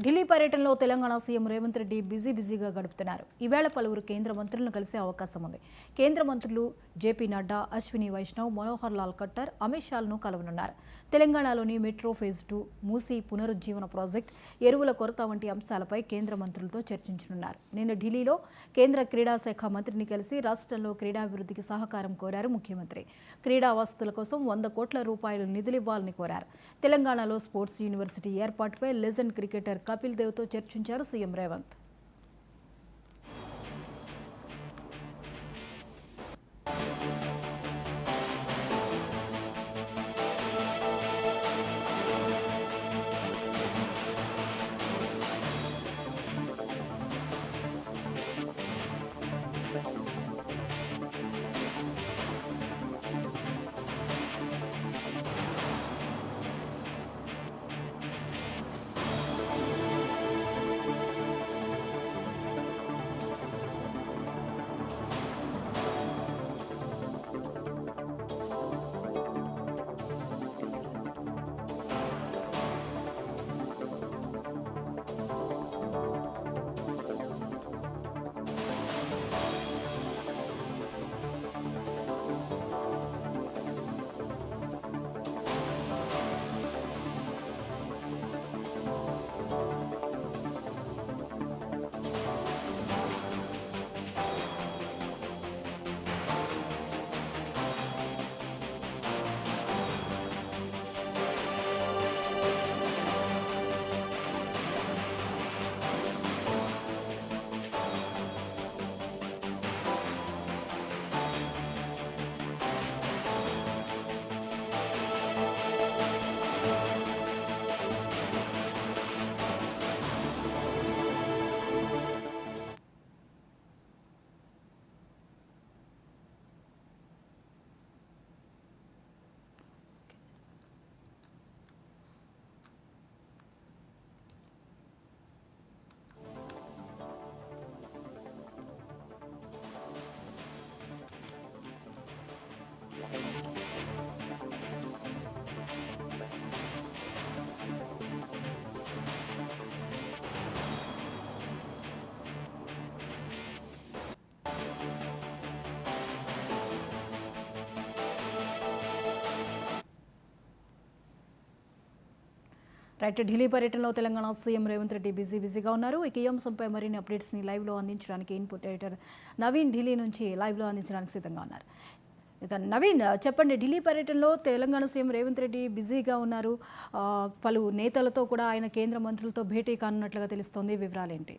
ఢిల్లీ పర్యటనలో తెలంగాణ సీఎం రేవంత్ రెడ్డి బిజీగా గడుపుతున్నారు. ఈవేళ పలువురు కేంద్ర మంత్రులను కలిసే అవకాశం ఉంది. కేంద్ర మంత్రులు జేపీ నడ్డా, అశ్విని వైష్ణవ్, మనోహర్ లాల్ ఖట్టర్, అమిత్ షాలను కలవనున్నారు. తెలంగాణలోని మెట్రో ఫేజ్ 2, మూసీ పునరుజ్జీవన ప్రాజెక్టు, ఎరువుల కొరత వంటి అంశాలపై కేంద్ర మంత్రులతో చర్చించనున్నారు. నిన్న ఢిల్లీలో కేంద్ర క్రీడా శాఖ మంత్రిని కలిసి రాష్ట్రంలో క్రీడాభివృద్ధికి సహకారం కోరారు ముఖ్యమంత్రి. క్రీడా వసతుల కోసం 100 కోట్ల రూపాయలు నిధులివ్వాలని కోరారు. తెలంగాణలో స్పోర్ట్స్ యూనివర్సిటీ ఏర్పాటుపై లెజెండ్ క్రికెటర్ కపిల్ దేవ్తో చర్చించారు సీఎం రేవంత్. రైట్, ఢిల్లీ పర్యటనలో తెలంగాణ సీఎం రేవంత్ రెడ్డి బిజీగా ఉన్నారు. ఈ అంశంపై మరిన్ని అప్డేట్స్ని లైవ్లో అందించడానికి ఇన్పుట్ ఎడిటర్ నవీన్ ఢిల్లీ నుంచి లైవ్లో అందించడానికి సిద్ధంగా ఉన్నారు. ఇక నవీన్, చెప్పండి, ఢిల్లీ పర్యటనలో తెలంగాణ సీఎం రేవంత్ రెడ్డి బిజీగా ఉన్నారు. పలు నేతలతో కూడా ఆయన కేంద్ర మంత్రులతో భేటీ కానున్నట్లుగా తెలుస్తోంది. వివరాలేంటి?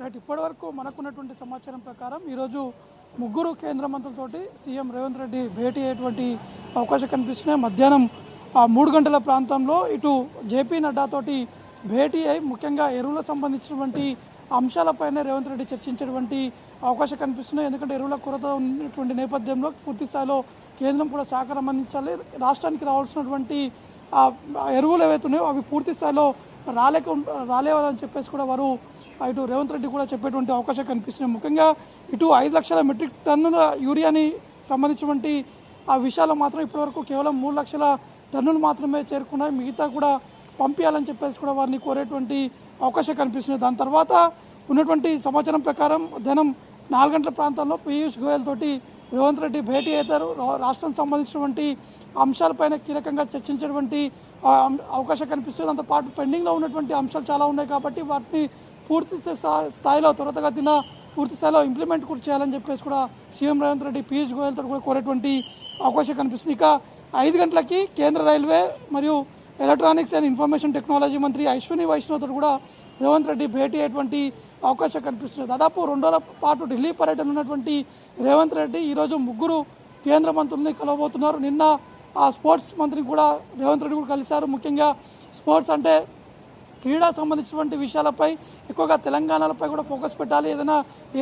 రైట్, ఇప్పటి వరకు మనకున్నటువంటి సమాచారం ప్రకారం ఈరోజు ముగ్గురు కేంద్ర మంత్రులతోటి సీఎం రేవంత్ రెడ్డి భేటీ అయ్యేటువంటి అవకాశం కనిపిస్తున్నాయి. మధ్యాహ్నం 3 గంటల ప్రాంతంలో ఇటు జేపీ నడ్డాతోటి భేటీ అయి ముఖ్యంగా ఎరువులకు సంబంధించినటువంటి అంశాలపైన రేవంత్ రెడ్డి చర్చించేటువంటి అవకాశం కనిపిస్తున్నాయి. ఎందుకంటే ఎరువుల కొరత ఉన్నటువంటి నేపథ్యంలో పూర్తి స్థాయిలో కేంద్రం కూడా సహకారం అందించాలి. రాష్ట్రానికి రావాల్సినటువంటి ఎరువులు ఏవైతే ఉన్నాయో అవి పూర్తి స్థాయిలో రాలేవని చెప్పేసి కూడా వారు ఇటు రేవంత్ రెడ్డి కూడా చెప్పేటువంటి అవకాశం కనిపిస్తున్నాయి. ముఖ్యంగా ఇటు 5 లక్షల మెట్రిక్ టన్నుల యూరియాని సంబంధించినటువంటి ఆ విషయాలు మాత్రం ఇప్పటివరకు కేవలం 3 లక్షల టన్నులు మాత్రమే చేరుకున్నాయి. మిగతా కూడా పంపించాలని చెప్పేసి కూడా వారిని కోరేటువంటి అవకాశం కనిపిస్తుంది. దాని తర్వాత ఉన్నటువంటి సమాచారం ప్రకారం మధ్యాహ్నం 4 గంటల ప్రాంతంలో పీయూష్ గోయల్ తోటి రేవంత్ రెడ్డి భేటీ అవుతారు. రాష్ట్రానికి సంబంధించినటువంటి అంశాలపైన కీలకంగా చర్చించేటువంటి అవకాశం కనిపిస్తుంది. దాంతోపాటు పెండింగ్లో ఉన్నటువంటి అంశాలు చాలా ఉన్నాయి కాబట్టి వాటిని పూర్తి స్థాయిలో త్వరితగతిన పూర్తి స్థాయిలో ఇంప్లిమెంట్ కూడా చేయాలని చెప్పేసి కూడా సీఎం రేవంత్ రెడ్డి పీయూష్ గోయల్తో కూడా కోరేటువంటి అవకాశం కనిపిస్తుంది. ఇక 5 గంటలకి కేంద్ర రైల్వే మరియు ఎలక్ట్రానిక్స్ అండ్ ఇన్ఫర్మేషన్ టెక్నాలజీ మంత్రి అశ్విని వైష్ణవ్తో కూడా రేవంత్ రెడ్డి భేటీ అయ్యేటువంటి అవకాశం కనిపిస్తుంది. దాదాపు 2 రోజుల పాటు ఢిల్లీ పర్యటన ఉన్నటువంటి రేవంత్ రెడ్డి ఈరోజు ముగ్గురు కేంద్ర మంత్రుల్ని కలవబోతున్నారు. నిన్న ఆ స్పోర్ట్స్ మంత్రిని కూడా రేవంత్ రెడ్డి కూడా కలిశారు. ముఖ్యంగా స్పోర్ట్స్ అంటే క్రీడా సంబంధించినటువంటి విషయాలపై ఎక్కువగా తెలంగాణలపై కూడా ఫోకస్ పెట్టాలి. ఏదైనా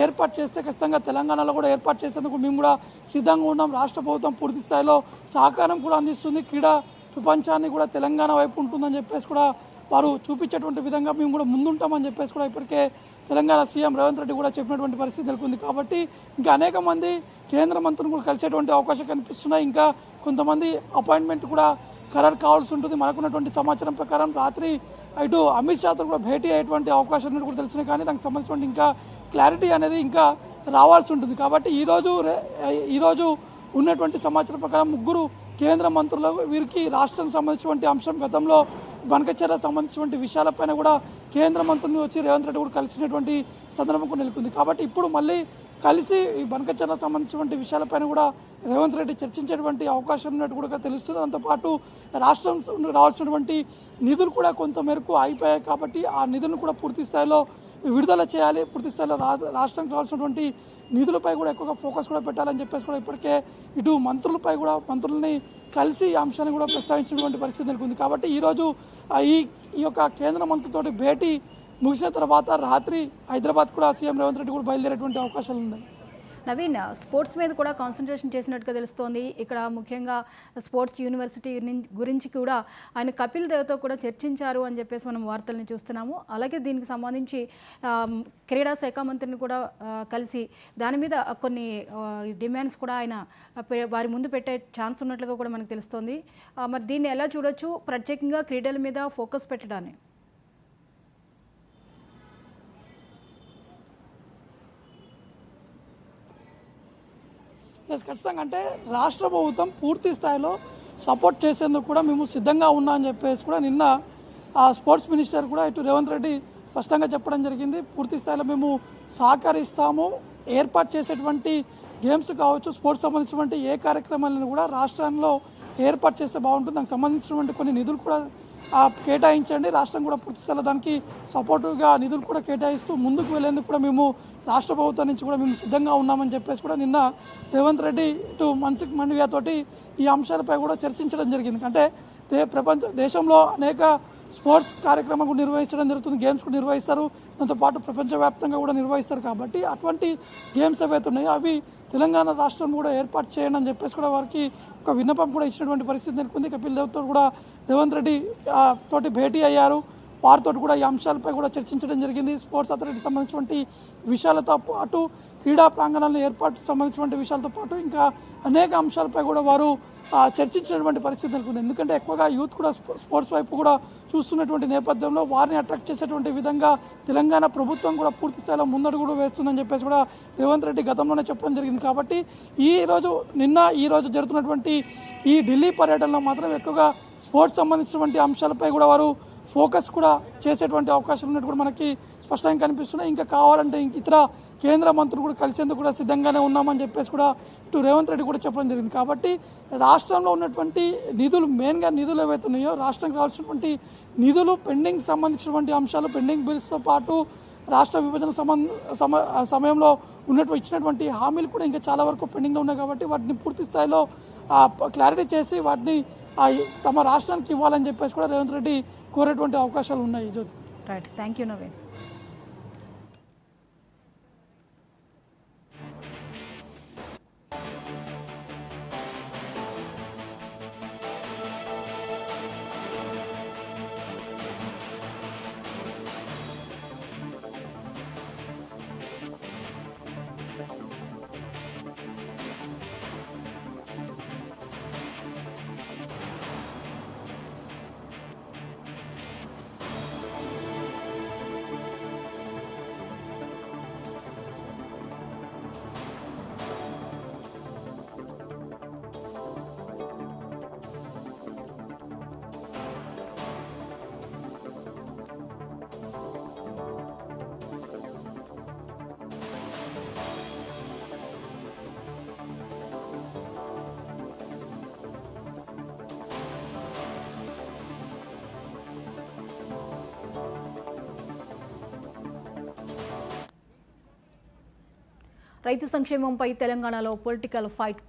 ఏర్పాటు చేస్తే ఖచ్చితంగా తెలంగాణలో కూడా ఏర్పాటు చేసేందుకు మేము కూడా సిద్ధంగా ఉన్నాం. రాష్ట్ర ప్రభుత్వం పూర్తి స్థాయిలో సహకారం కూడా అందిస్తుంది. క్రీడా ప్రపంచాన్ని కూడా తెలంగాణ వైపు ఉంటుందని చెప్పేసి కూడా వారు చూపించేటువంటి విధంగా మేము కూడా ముందుంటామని చెప్పేసి కూడా ఇప్పటికే తెలంగాణ సీఎం రేవంత్ రెడ్డి కూడా చెప్పినటువంటి పరిస్థితి నెలకొంది. కాబట్టి ఇంకా అనేక మంది కేంద్ర మంత్రులు కూడా కలిసేటువంటి అవకాశం కనిపిస్తున్నాయి. ఇంకా కొంతమంది అపాయింట్మెంట్ కూడా ఖరారు కావాల్సి ఉంటుంది. మనకున్నటువంటి సమాచారం ప్రకారం రాత్రి ఇటు అమిత్ షాతో కూడా భేటీ అయ్యేటువంటి అవకాశం ఉన్నట్టు కూడా తెలిసినాయి. కానీ దానికి సంబంధించిన ఇంకా క్లారిటీ అనేది ఇంకా రావాల్సి ఉంటుంది. కాబట్టి ఈరోజు ఉన్నటువంటి సమాచారం ప్రకారం ముగ్గురు కేంద్ర మంత్రులు వీరికి రాష్ట్రానికి సంబంధించినటువంటి అంశం గతంలో బనకచెర్లకు సంబంధించినటువంటి విషయాలపైన కూడా కేంద్ర మంత్రులు వచ్చి రేవంత్ రెడ్డి కూడా కలిసినటువంటి సందర్భం కూడా నెలకొంది. కాబట్టి ఇప్పుడు మళ్ళీ కలిసి ఈ బనకచెర్లకు సంబంధించినటువంటి విషయాలపైన కూడా రేవంత్ రెడ్డి చర్చించేటువంటి అవకాశం ఉన్నట్టు కూడా తెలుస్తుంది. దాంతోపాటు రాష్ట్రం రావాల్సినటువంటి నిధులు కూడా కొంత మేరకు అయిపోయాయి. కాబట్టి ఆ నిధులను కూడా పూర్తి స్థాయిలో విడుదల చేయాలి. పూర్తి స్థాయిలో రాష్ట్రానికి కావాల్సినటువంటి నిధులపై కూడా ఎక్కువగా ఫోకస్ కూడా పెట్టాలని చెప్పేసి కూడా ఇప్పటికే ఇటు మంత్రులని కలిసి ఈ అంశాన్ని కూడా ప్రస్తావించినటువంటి పరిస్థితి నెలకొంది. కాబట్టి ఈరోజు ఈ యొక్క కేంద్ర మంత్రులతోటి భేటీ ముగిసిన తర్వాత రాత్రి హైదరాబాద్ కూడా సీఎం రేవంత్ రెడ్డి కూడా బయలుదేరేటువంటి అవకాశాలు ఉన్నాయి. నవీన్, స్పోర్ట్స్ మీద కూడా కాన్సన్ట్రేషన్ చేసినట్టుగా తెలుస్తోంది. ఇక్కడ ముఖ్యంగా స్పోర్ట్స్ యూనివర్సిటీ గురించి కూడా ఆయన కపిల్ దేవ్తో కూడా చర్చించారు అని చెప్పేసి మనం వార్తల్ని చూస్తున్నాము. అలాగే దీనికి సంబంధించి క్రీడా శాఖ మంత్రిని కూడా కలిసి దాని మీద కొన్ని డిమాండ్స్ కూడా ఆయన వారి ముందు పెట్టే ఛాన్స్ ఉన్నట్లుగా కూడా మనకు తెలుస్తోంది. మరి దీన్ని ఎలా చూడొచ్చు, ప్రత్యేకంగా క్రీడల మీద ఫోకస్ పెట్టడాన్ని? ఖచ్చితంగా అంటే రాష్ట్ర ప్రభుత్వం పూర్తి స్థాయిలో సపోర్ట్ చేసేందుకు కూడా మేము సిద్ధంగా ఉన్నా అని చెప్పేసి కూడా నిన్న ఆ స్పోర్ట్స్ మినిస్టర్ కూడా ఇటు రేవంత్ రెడ్డి స్పష్టంగా చెప్పడం జరిగింది. పూర్తి స్థాయిలో మేము సహకరిస్తాము. ఏర్పాటు చేసేటువంటి గేమ్స్ కావచ్చు, స్పోర్ట్స్ సంబంధించినటువంటి ఏ కార్యక్రమాలను కూడా రాష్ట్రంలో ఏర్పాటు చేస్తే బాగుంటుంది. దానికి సంబంధించినటువంటి కొన్ని నిధులు కూడా కేటాయించండి. రాష్ట్రం కూడా పూర్తి స్థాయిలో దానికి సపోర్టుగా నిధులు కూడా కేటాయిస్తూ ముందుకు వెళ్లేందుకు కూడా మేము రాష్ట్ర ప్రభుత్వం నుంచి కూడా మేము సిద్ధంగా ఉన్నామని చెప్పేసి కూడా నిన్న రేవంత్ రెడ్డి ఇటు మన్సుఖ్ మాండవీయ తోటి ఈ అంశాలపై కూడా చర్చించడం జరిగింది. అంటే దేశంలో అనేక స్పోర్ట్స్ కార్యక్రమాలు నిర్వహించడం జరుగుతుంది. గేమ్స్ కూడా నిర్వహిస్తారు. దాంతోపాటు ప్రపంచవ్యాప్తంగా కూడా నిర్వహిస్తారు. కాబట్టి అటువంటి గేమ్స్ ఏవైతే ఉన్నాయో అవి తెలంగాణ రాష్ట్రం కూడా ఏర్పాటు చేయండి అని చెప్పేసి కూడా వారికి ఒక విన్నపం కూడా ఇచ్చినటువంటి పరిస్థితి నెలకొంది. కపిల్ దేవ్తో కూడా రేవంత్ రెడ్డి తోటి భేటీ అయ్యారు. వారితో కూడా ఈ అంశాలపై కూడా చర్చించడం జరిగింది. స్పోర్ట్స్ అథారిటీకి సంబంధించినటువంటి విషయాలతో పాటు క్రీడా ప్రాంగణాలను ఏర్పాటు సంబంధించినటువంటి విషయాలతో పాటు ఇంకా అనేక అంశాలపై కూడా వారు చర్చించినటువంటి పరిస్థితి నెలకొంది. ఎందుకంటే ఎక్కువగా యూత్ కూడా స్పోర్ట్స్ వైపు కూడా చూస్తున్నటువంటి నేపథ్యంలో వారిని అట్రాక్ట్ చేసేటువంటి విధంగా తెలంగాణ ప్రభుత్వం కూడా పూర్తి స్థాయిలో ముందడుగు కూడా వేస్తుందని చెప్పేసి కూడా రేవంత్ రెడ్డి గతంలోనే చెప్పడం జరిగింది. కాబట్టి ఈ రోజు జరుగుతున్నటువంటి ఈ ఢిల్లీ పర్యటనలో మాత్రం ఎక్కువగా స్పోర్ట్స్ సంబంధించినటువంటి అంశాలపై కూడా వారు ఫోకస్ కూడా చేసేటువంటి అవకాశం ఉన్నట్టు కూడా మనకి స్పష్టంగా కనిపిస్తున్నాయి. ఇంకా కావాలంటే ఇతర కేంద్ర మంత్రులు కూడా కలిసేందుకు కూడా సిద్ధంగానే ఉన్నామని చెప్పేసి కూడా ఇటు రేవంత్ రెడ్డి కూడా చెప్పడం జరిగింది. కాబట్టి రాష్ట్రంలో ఉన్నటువంటి మెయిన్గా నిధులు ఏవైతే ఉన్నాయో రాష్ట్రానికి రావాల్సినటువంటి నిధులు పెండింగ్ సంబంధించినటువంటి అంశాలు, పెండింగ్ బిల్స్తో పాటు రాష్ట్ర విభజన సమయంలో ఇచ్చినటువంటి హామీలు కూడా ఇంకా చాలా వరకు పెండింగ్లో ఉన్నాయి. కాబట్టి వాటిని పూర్తి స్థాయిలో క్లారిటీ చేసి వాటిని తమ రాష్ట్రానికి ఇవ్వాలని చెప్పేసి కూడా రేవంత్ రెడ్డి కోరేటువంటి అవకాశాలు ఉన్నాయి. జ్యోతి, రైట్, థ్యాంక్ యూ నవీన్. రైతు సంక్షేమంపై తెలంగాణలో పొలిటికల్ ఫైట్